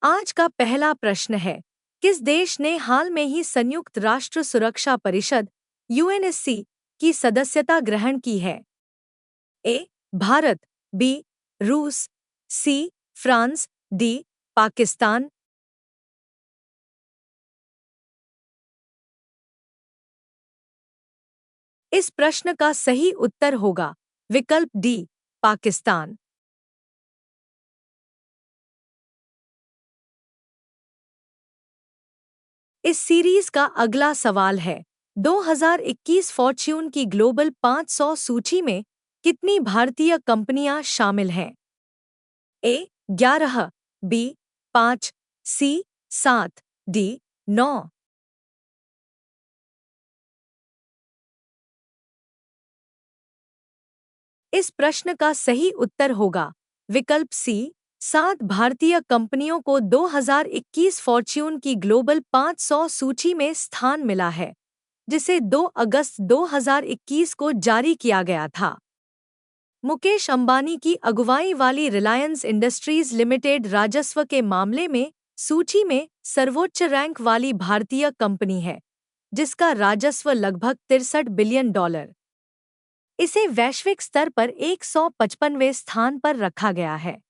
आज का पहला प्रश्न है, किस देश ने हाल में ही संयुक्त राष्ट्र सुरक्षा परिषद यूएनएससी की सदस्यता ग्रहण की है? ए. भारत, बी. रूस, सी. France, D. पाकिस्तान। इस प्रश्न का सही उत्तर होगा विकल्प डी, पाकिस्तान। इस सीरीज का अगला सवाल है, 2021 फॉर्च्यून की ग्लोबल 500 सूची में कितनी भारतीय कंपनियां शामिल हैं? ए. 11, बी. 5, सी. 7, डी. 9। इस प्रश्न का सही उत्तर होगा विकल्प सी, 7 भारतीय कंपनियों को 2021 फॉर्च्यून की ग्लोबल 500 सूची में स्थान मिला है, जिसे 2 अगस्त 2021 को जारी किया गया था। मुकेश अंबानी की अगुवाई वाली रिलायंस इंडस्ट्रीज लिमिटेड राजस्व के मामले में सूची में सर्वोच्च रैंक वाली भारतीय कंपनी है, जिसका राजस्व लगभग $63 बिलियन। इसे वैश्विक स्तर पर 155वें स्थान पर रखा गया है।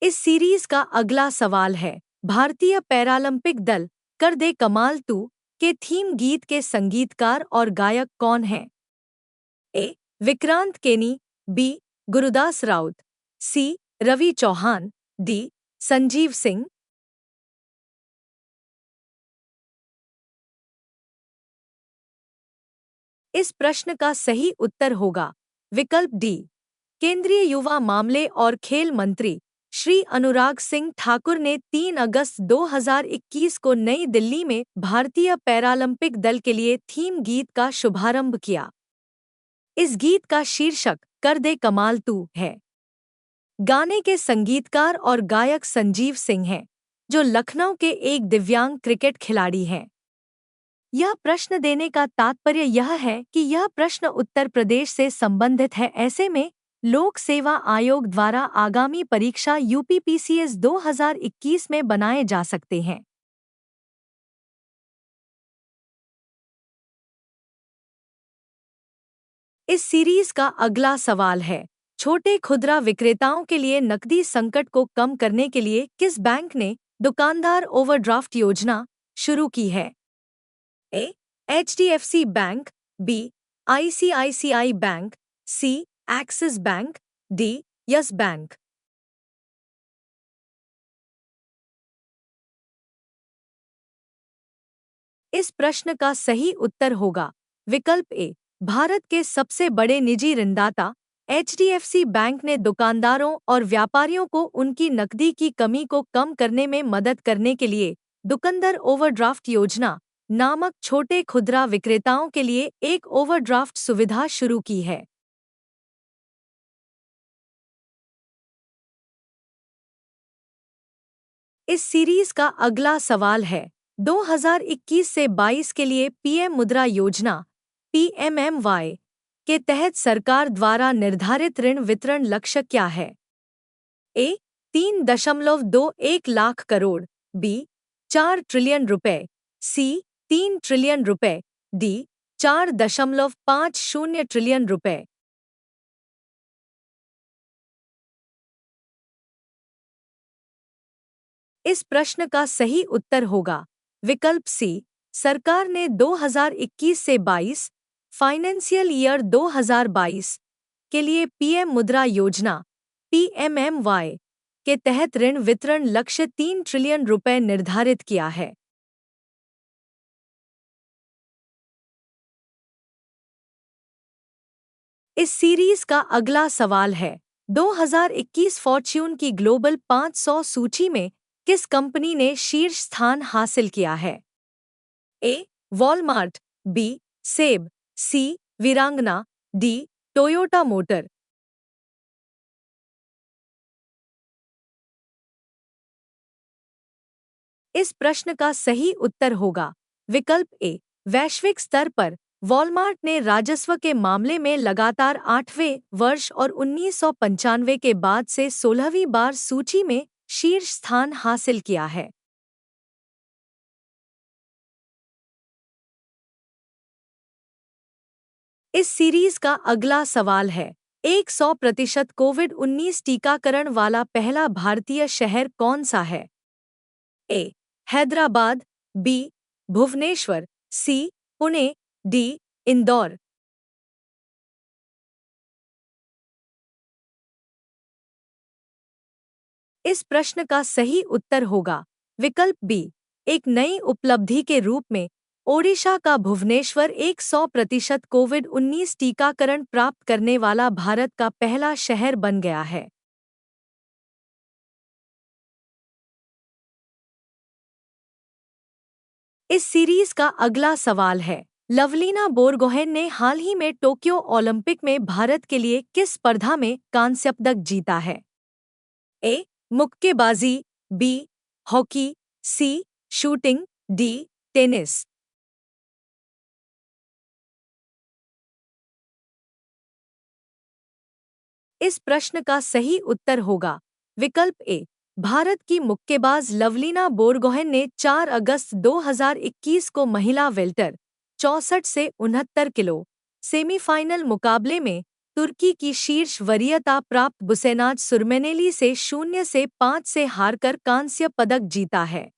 इस सीरीज का अगला सवाल है, भारतीय पैरालंपिक दल कर दे कमाल तू के थीम गीत के संगीतकार और गायक कौन हैं? ए. विक्रांत केनी, बी. गुरुदास राउत, सी. रवि चौहान, डी. संजीव सिंह। इस प्रश्न का सही उत्तर होगा विकल्प डी, केंद्रीय युवा मामले और खेल मंत्री श्री अनुराग सिंह ठाकुर ने 3 अगस्त 2021 को नई दिल्ली में भारतीय पैरालंपिक दल के लिए थीम गीत का शुभारंभ किया। इस गीत का शीर्षक कर दे कमाल तू है। गाने के संगीतकार और गायक संजीव सिंह हैं, जो लखनऊ के एक दिव्यांग क्रिकेट खिलाड़ी हैं। यह प्रश्न देने का तात्पर्य यह है कि यह प्रश्न उत्तर प्रदेश से संबंधित है। ऐसे में लोक सेवा आयोग द्वारा आगामी परीक्षा यूपीपीसीएस 2021 में बनाए जा सकते हैं। इस सीरीज का अगला सवाल है, छोटे खुदरा विक्रेताओं के लिए नकदी संकट को कम करने के लिए किस बैंक ने दुकानदार ओवरड्राफ्ट योजना शुरू की है? A. HDFC Bank, B. ICICI Bank, C. Axis Bank, D. Yes Bank. इस प्रश्न का सही उत्तर होगा विकल्प ए, भारत के सबसे बड़े निजी ऋणदाता एचडीएफसी बैंक ने दुकानदारों और व्यापारियों को उनकी नकदी की कमी को कम करने में मदद करने के लिए दुकानदार ओवरड्राफ्ट योजना नामक छोटे खुदरा विक्रेताओं के लिए एक ओवरड्राफ्ट सुविधा शुरू की है। इस सीरीज का अगला सवाल है, 2021 से 22 के लिए पीएम मुद्रा योजना पीएमएमवाई के तहत सरकार द्वारा निर्धारित ऋण वितरण लक्ष्य क्या है? ए. 3.21 लाख करोड़, बी. 4 ट्रिलियन रुपए, सी. 3 ट्रिलियन रुपए, डी. 4.50 ट्रिलियन रुपए। इस प्रश्न का सही उत्तर होगा विकल्प सी, सरकार ने 2021 से 22 फाइनेंशियल ईयर 2022 के लिए पीएम मुद्रा योजना पीएमएमवाई के तहत ऋण वितरण लक्ष्य 3 ट्रिलियन रुपए निर्धारित किया है। इस सीरीज का अगला सवाल है, 2021 फॉर्च्यून की ग्लोबल 500 सूची में किस कंपनी ने शीर्ष स्थान हासिल किया है? ए. Walmart, B. सेब, सी. वीरांगना, डी. Toyota motor. इस प्रश्न का सही उत्तर होगा विकल्प ए, वैश्विक स्तर पर वॉलमार्ट ने राजस्व के मामले में लगातार 8वें वर्ष और 1995 के बाद से 16वीं बार सूची में शीर्ष स्थान हासिल किया है। इस सीरीज का अगला सवाल है, 100% कोविड-19 टीकाकरण वाला पहला भारतीय शहर कौन सा है? ए. हैदराबाद, बी. भुवनेश्वर, सी. पुणे, डी. इंदौर। इस प्रश्न का सही उत्तर होगा विकल्प बी। एक नई उपलब्धि के रूप में ओडिशा का भुवनेश्वर 100% कोविड-19 टीकाकरण प्राप्त करने वाला भारत का पहला शहर बन गया है। इस सीरीज का अगला सवाल है, लवलीना बोरगोहेन ने हाल ही में टोक्यो ओलंपिक में भारत के लिए किस स्पर्धा में कांस्य पदक जीता है? ए. मुक्केबाजी, B. Hockey, C. Shooting, D. Tennis. इस प्रश्न का सही उत्तर होगा विकल्प ए। भारत की मुक्केबाज लवलीना बोरगोहेन ने 4 अगस्त 2021 को महिला वेल्टर 64 से 69 किलो सेमीफाइनल मुकाबले में तुर्की की शीर्ष वरीयता प्राप्त बुसेनाज सुरमेनेली से 0-5 से हारकर कांस्य पदक जीता है।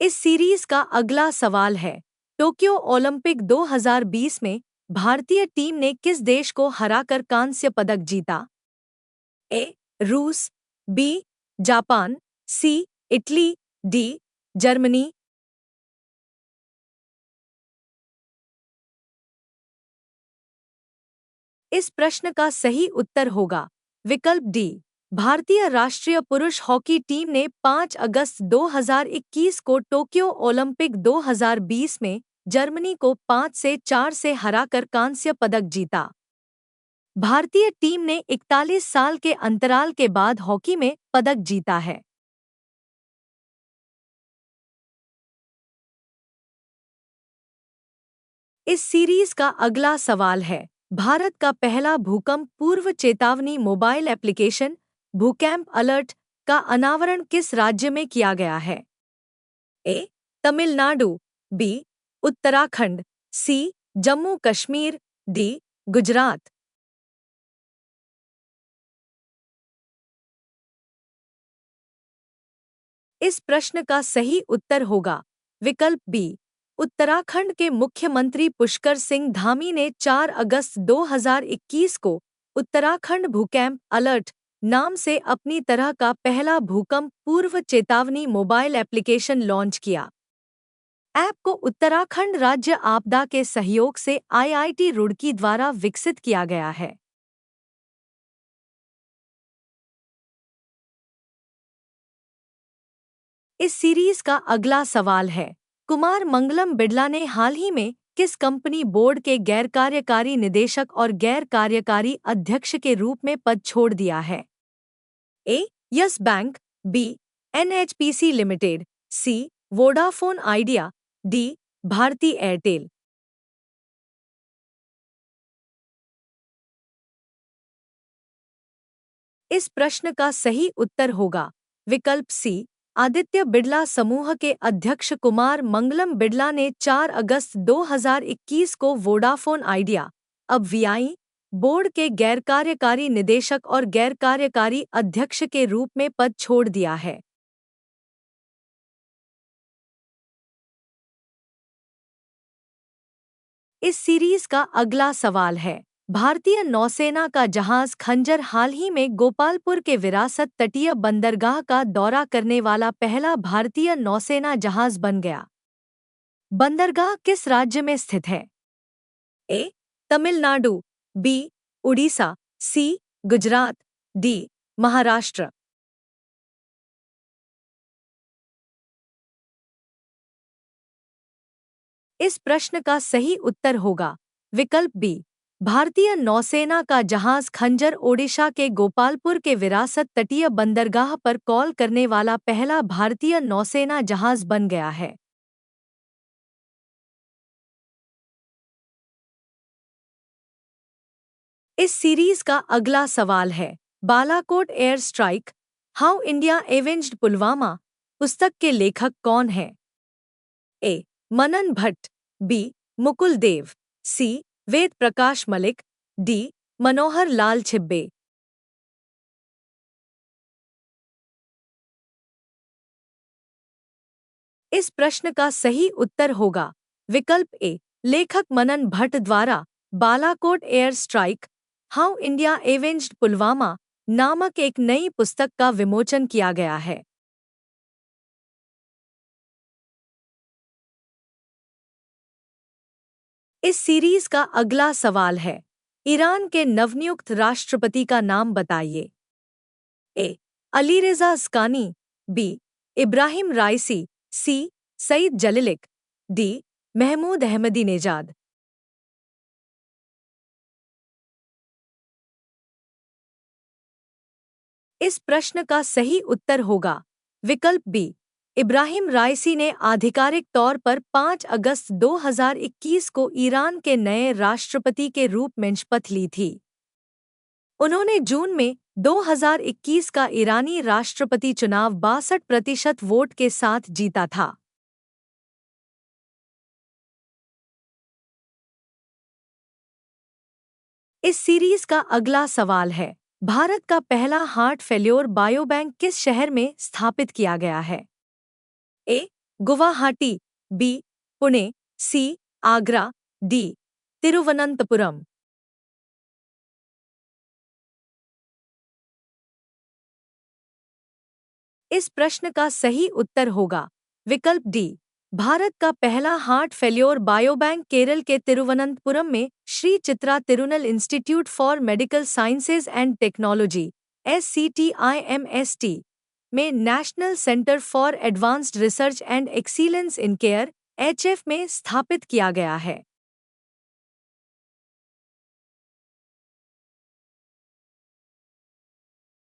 इस सीरीज का अगला सवाल है, टोक्यो ओलंपिक 2020 में भारतीय टीम ने किस देश को हराकर कांस्य पदक जीता? ए. रूस, B. Japan, C. Italy, D. Germany. इस प्रश्न का सही उत्तर होगा विकल्प डी। भारतीय राष्ट्रीय पुरुष हॉकी टीम ने 5 अगस्त 2021 को टोक्यो ओलंपिक 2020 में जर्मनी को 5-4 से हराकर कांस्य पदक जीता। भारतीय टीम ने 41 साल के अंतराल के बाद हॉकी में पदक जीता है। इस सीरीज का अगला सवाल है, भारत का पहला भूकंप पूर्व चेतावनी मोबाइल एप्लीकेशन भूकंप अलर्ट का अनावरण किस राज्य में किया गया है? ए. तमिलनाडु, बी. उत्तराखंड, सी. जम्मू कश्मीर, डी. गुजरात। इस प्रश्न का सही उत्तर होगा विकल्प बी। उत्तराखंड के मुख्यमंत्री पुष्कर सिंह धामी ने 4 अगस्त 2021 को उत्तराखंड भूकंप अलर्ट नाम से अपनी तरह का पहला भूकंप पूर्व चेतावनी मोबाइल एप्लीकेशन लॉन्च किया। ऐप को उत्तराखंड राज्य आपदा के सहयोग से आईआईटी रुड़की द्वारा विकसित किया गया है। इस सीरीज का अगला सवाल है, कुमार मंगलम बिड़ला ने हाल ही में किस कंपनी बोर्ड के गैर कार्यकारी निदेशक और गैर कार्यकारी अध्यक्ष के रूप में पद छोड़ दिया है? A. Yes Bank, B. NHPC Limited, C. Vodafone Idea, D. Bharti Airtel. इस प्रश्न का सही उत्तर होगा विकल्प सी। आदित्य बिड़ला समूह के अध्यक्ष कुमार मंगलम बिड़ला ने 4 अगस्त 2021 को वोडाफोन आइडिया अब वीआई बोर्ड के गैर कार्यकारी निदेशक और गैर कार्यकारी अध्यक्ष के रूप में पद छोड़ दिया है। इस सीरीज का अगला सवाल है, भारतीय नौसेना का जहाज खंजर हाल ही में गोपालपुर के विरासत तटीय बंदरगाह का दौरा करने वाला पहला भारतीय नौसेना जहाज बन गया। बंदरगाह किस राज्य में स्थित है? ए. तमिलनाडु, बी. उड़ीसा, सी. गुजरात, डी. महाराष्ट्र। इस प्रश्न का सही उत्तर होगा विकल्प बी। भारतीय नौसेना का जहाज खंजर ओडिशा के गोपालपुर के विरासत तटीय बंदरगाह पर कॉल करने वाला पहला भारतीय नौसेना जहाज बन गया है। इस सीरीज का अगला सवाल है, Balakot air strike, how India एवेंज्ड Pulwama पुस्तक के लेखक कौन हैं? ए. मनन भट्ट, बी. मुकुल देव, सी. वेद प्रकाश मलिक, डी. मनोहर लाल छिब्बे। इस प्रश्न का सही उत्तर होगा विकल्प ए, लेखक मनन भट्ट द्वारा Balakot air strike, how India एवेंज्ड Pulwama नामक एक नई पुस्तक का विमोचन किया गया है। इस सीरीज का अगला सवाल है, ईरान के नवनियुक्त राष्ट्रपति का नाम बताइए। A. Alireza Askani, B. Ebrahim Raisi, C. Saeed Jalili, D. Mahmoud Ahmadinejad. इस प्रश्न का सही उत्तर होगा विकल्प बी, इब्राहिम राइसी ने आधिकारिक तौर पर 5 अगस्त 2021 को ईरान के नए राष्ट्रपति के रूप में शपथ ली थी। उन्होंने जून में 2021 का ईरानी राष्ट्रपति चुनाव 62% वोट के साथ जीता था। इस सीरीज का अगला सवाल है, भारत का पहला हार्ट फेल्योर बायोबैंक किस शहर में स्थापित किया गया है? ए. गुवाहाटी, बी. पुणे, सी. आगरा, डी. तिरुवनंतपुरम। इस प्रश्न का सही उत्तर होगा विकल्प डी, भारत का पहला हार्ट फेल्योर बायोबैंक केरल के तिरुवनंतपुरम में Shri Chitra Tirunal institute for medical sciences and technology SCTIMST में national centre for advanced research and excellence in care HF में स्थापित किया गया है।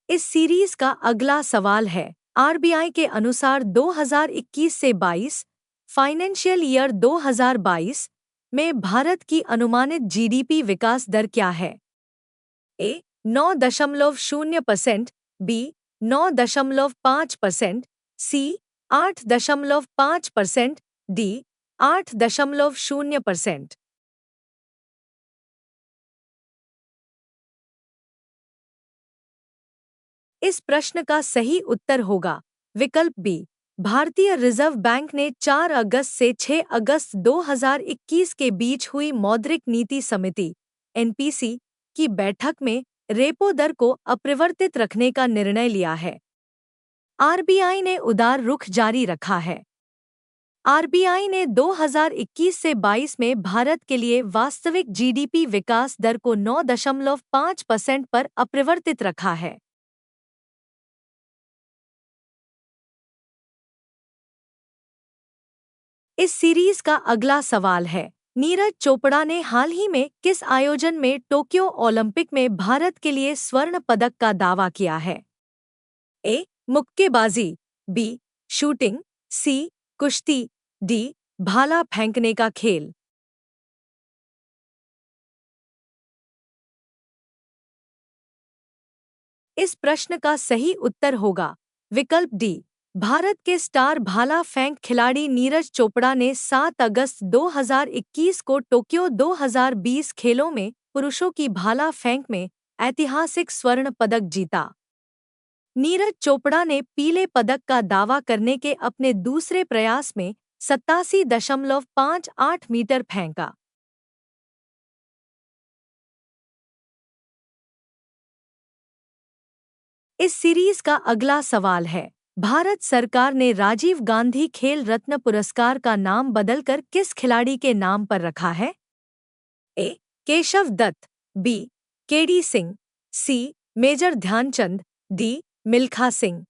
इस सीरीज का अगला सवाल है, RBI के अनुसार 2021 से 22 फाइनेंशियल ईयर 2022 में भारत की अनुमानित GDP विकास दर क्या है? ए. 9.0%, बी. 9.5%, सी. 8.5%, डी. 8.0%। इस प्रश्न का सही उत्तर होगा विकल्प बी, भारतीय रिजर्व बैंक ने 4 अगस्त से 6 अगस्त 2021 के बीच हुई मौद्रिक नीति समिति NPC की बैठक में रेपो दर को अपरिवर्तित रखने का निर्णय लिया है। RBI ने उदार रुख जारी रखा है। RBI ने 2021 से 22 में भारत के लिए वास्तविक GDP विकास दर को 9.5% पर अपरिवर्तित रखा है। इस सीरीज का अगला सवाल है, नीरज चोपड़ा ने हाल ही में किस आयोजन में टोक्यो ओलंपिक में भारत के लिए स्वर्ण पदक का दावा किया है? ए. मुक्केबाजी, बी. शूटिंग, सी. कुश्ती, डी. भाला फेंकने का खेल। इस प्रश्न का सही उत्तर होगा विकल्प डी, भारत के स्टार भाला फेंक खिलाड़ी नीरज चोपड़ा ने 7 अगस्त 2021 को टोक्यो 2020 खेलों में पुरुषों की भाला फेंक में ऐतिहासिक स्वर्ण पदक जीता। नीरज चोपड़ा ने पीले पदक का दावा करने के अपने दूसरे प्रयास में 87.58 मीटर फेंका। इस सीरीज का अगला सवाल है, भारत सरकार ने राजीव गांधी खेल रत्न पुरस्कार का नाम बदलकर किस खिलाड़ी के नाम पर रखा है? A. Keshav Dutt, B. KD Singh, C. Major Dhyanchand, D. Milkha Singh.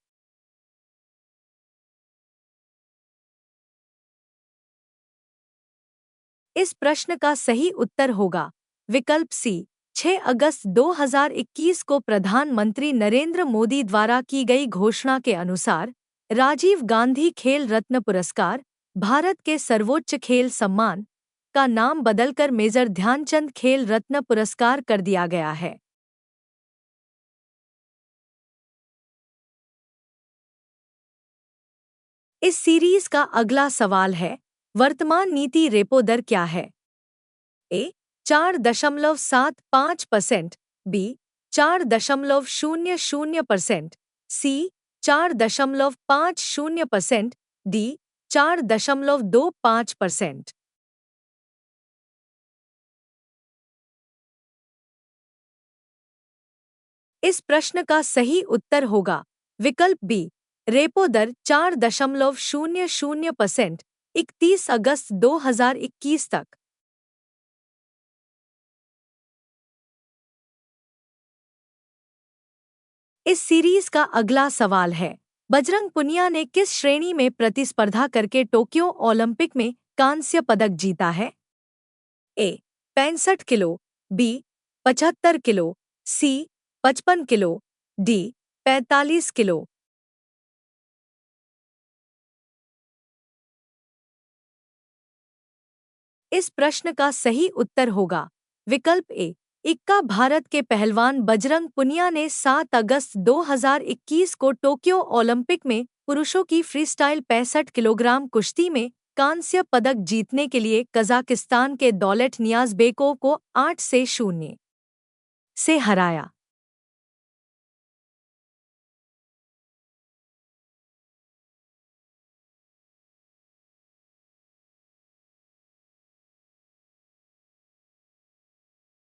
इस प्रश्न का सही उत्तर होगा विकल्प सी 6 अगस्त 2021 को प्रधानमंत्री नरेंद्र मोदी द्वारा की गई घोषणा के अनुसार राजीव गांधी खेल रत्न पुरस्कार, भारत के सर्वोच्च खेल सम्मान, का नाम बदलकर मेजर ध्यानचंद खेल रत्न पुरस्कार कर दिया गया है। इस सीरीज का अगला सवाल है, वर्तमान नीति रेपो दर क्या है? ए 4.75%, बी 4.00%, सी 4.50%, डी 4.25%। इस प्रश्न का सही उत्तर होगा विकल्प बी, रेपो दर 4.00%, 31 अगस्त 2021 तक। इस सीरीज का अगला सवाल है, बजरंग पुनिया ने किस श्रेणी में प्रतिस्पर्धा करके टोक्यो ओलंपिक में कांस्य पदक जीता है? ए 65 किलो, बी 75 किलो, सी 55 किलो, डी 45 किलो। इस प्रश्न का सही उत्तर होगा विकल्प ए, इक्का। भारत के पहलवान बजरंग पुनिया ने 7 अगस्त 2021 को टोक्यो ओलंपिक में पुरुषों की फ्रीस्टाइल 65 किलोग्राम कुश्ती में कांस्य पदक जीतने के लिए कजाकिस्तान के दौलेट नियाज़बेकोव को 8-0 से हराया।